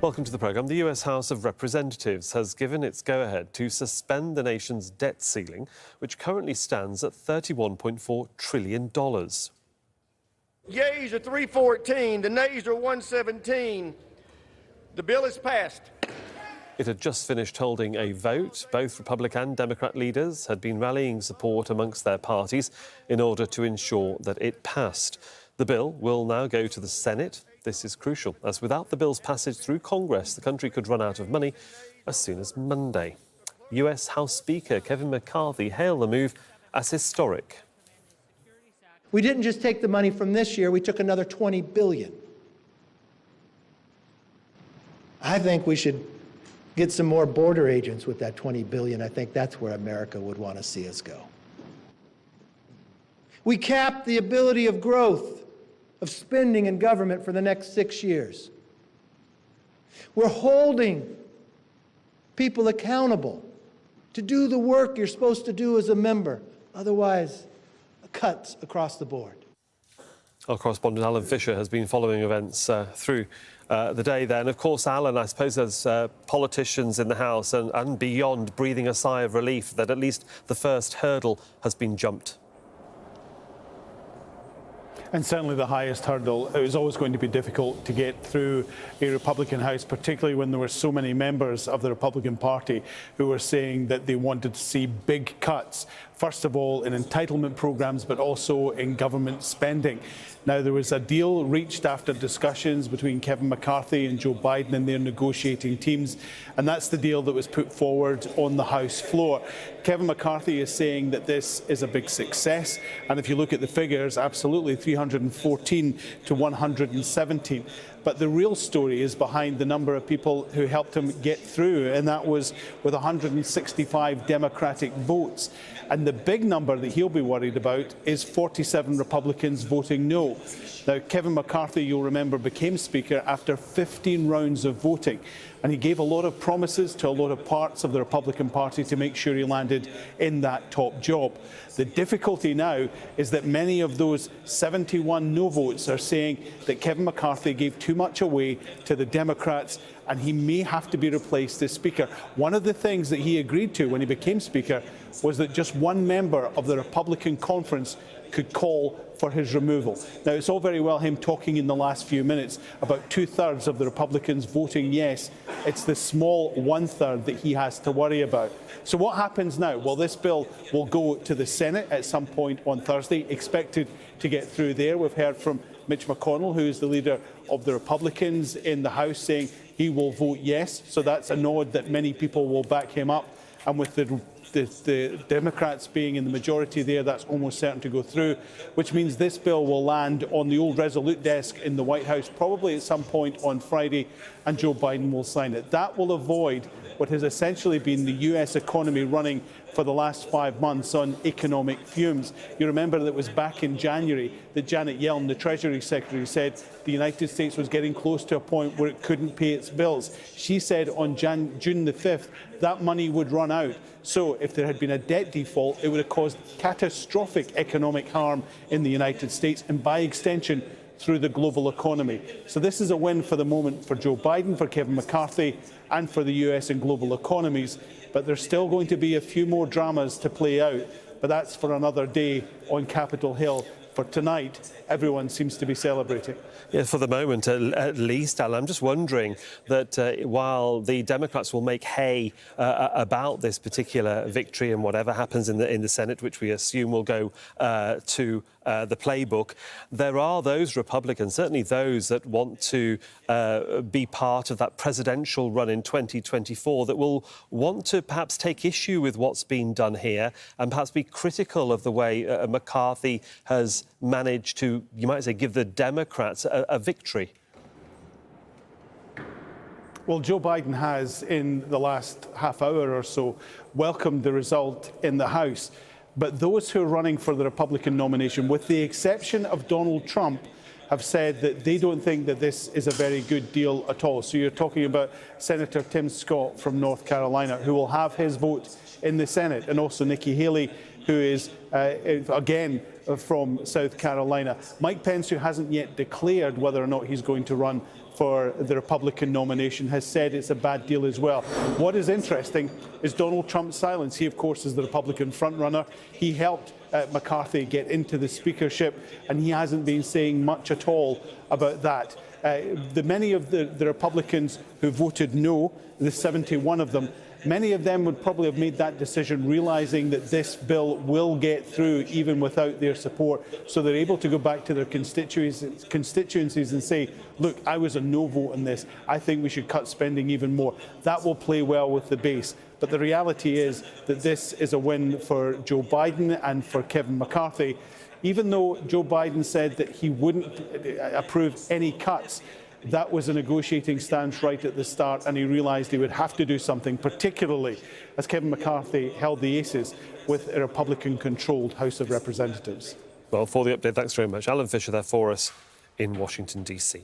Welcome to the programme. The US House of Representatives has given its go-ahead to suspend the nation's debt ceiling, which currently stands at $31.4 trillion. Yeas are 314, the nays are 117. The bill is passed. It had just finished holding a vote. Both Republican and Democrat leaders had been rallying support amongst their parties in order to ensure that it passed. The bill will now go to the Senate. This is crucial, as without the bill's passage through Congress, the country could run out of money as soon as Monday. US House Speaker Kevin McCarthy hailed the move as historic. We didn't just take the money from this year, we took another $20 billion. I think we should get some more border agents with that $20 billion. I think that's where America would want to see us go. We capped the ability of growth of spending in government for the next 6 years. We're holding people accountable to do the work you're supposed to do as a member. Otherwise, cuts across the board. Our correspondent Alan Fisher has been following events through the day there. And of course, Alan, I suppose there's politicians in the House and beyond breathing a sigh of relief that at least the first hurdle has been jumped. And certainly the highest hurdle. It was always going to be difficult to get through a Republican House, particularly when there were so many members of the Republican Party who were saying that they wanted to see big cuts, first of all in entitlement programs, but also in government spending. Now, there was a deal reached after discussions between Kevin McCarthy and Joe Biden and their negotiating teams, and that's the deal that was put forward on the House floor. Kevin McCarthy is saying that this is a big success, and if you look at the figures, absolutely 314 to 117. But the real story is behind the number of people who helped him get through, and that was with 165 Democratic votes. And the big number that he'll be worried about is 47 Republicans voting no. Now, Kevin McCarthy, you'll remember, became Speaker after 15 rounds of voting. And he gave a lot of promises to a lot of parts of the Republican Party to make sure he landed in that top job. The difficulty now is that many of those 71 no votes are saying that Kevin McCarthy gave too much away to the Democrats and he may have to be replaced as Speaker. One of the things that he agreed to when he became Speaker was that just one member of the Republican conference could call for his removal. Now, it's all very well him talking in the last few minutes about 2/3 of the Republicans voting yes. It's the small 1/3 that he has to worry about. So what happens now? Well, this bill will go to the Senate at some point on Thursday, expected to get through there. We've heard from Mitch McConnell, who is the leader of the Republicans in the House, saying he will vote yes. So that's a nod that many people will back him up. And with the Democrats being in the majority there, that's almost certain to go through, which means this bill will land on the old Resolute desk in the White House probably at some point on Friday, and Joe Biden will sign it. That will avoid what has essentially been the US economy running for the last 5 months on economic fumes. You remember that it was back in January that Janet Yellen, the Treasury Secretary, said the United States was getting close to a point where it couldn't pay its bills. She said on June the 5th that money would run out. So if there had been a debt default, it would have caused catastrophic economic harm in the United States and, by extension, through the global economy. So this is a win for the moment for Joe Biden, for Kevin McCarthy and for the US and global economies. But there's still going to be a few more dramas to play out. But that's for another day on Capitol Hill. For tonight, everyone seems to be celebrating. Yeah, for the moment, at least, Alan. I'm just wondering that while the Democrats will make hay about this particular victory and whatever happens in the Senate, which we assume will go to the playbook, there are those Republicans, certainly those that want to be part of that presidential run in 2024, that will want to perhaps take issue with what's been done here and perhaps be critical of the way McCarthy has managed to, you might say, give the Democrats a victory. Well, Joe Biden has, in the last half hour or so, welcomed the result in the House. But those who are running for the Republican nomination, with the exception of Donald Trump, have said that they don't think that this is a very good deal at all. So you're talking about Senator Tim Scott from North Carolina, who will have his vote in the Senate, and also Nikki Haley, who is, again, from South Carolina. Mike Pence, who hasn't yet declared whether or not he's going to run for the Republican nomination, has said it's a bad deal as well. What is interesting is Donald Trump's silence. He, of course, is the Republican frontrunner. He helped McCarthy get into the speakership, and he hasn't been saying much at all about that. Many of the Republicans who voted no, the 71 of them, many of them would probably have made that decision realising that this bill will get through even without their support. So they're able to go back to their constituencies and say, look, I was a no vote on this. I think we should cut spending even more. That will play well with the base. But the reality is that this is a win for Joe Biden and for Kevin McCarthy. Even though Joe Biden said that he wouldn't approve any cuts, that was a negotiating stance right at the start, and he realised he would have to do something, particularly as Kevin McCarthy held the aces with a Republican-controlled House of Representatives. Well, for the update, thanks very much. Alan Fisher there for us in Washington, D.C.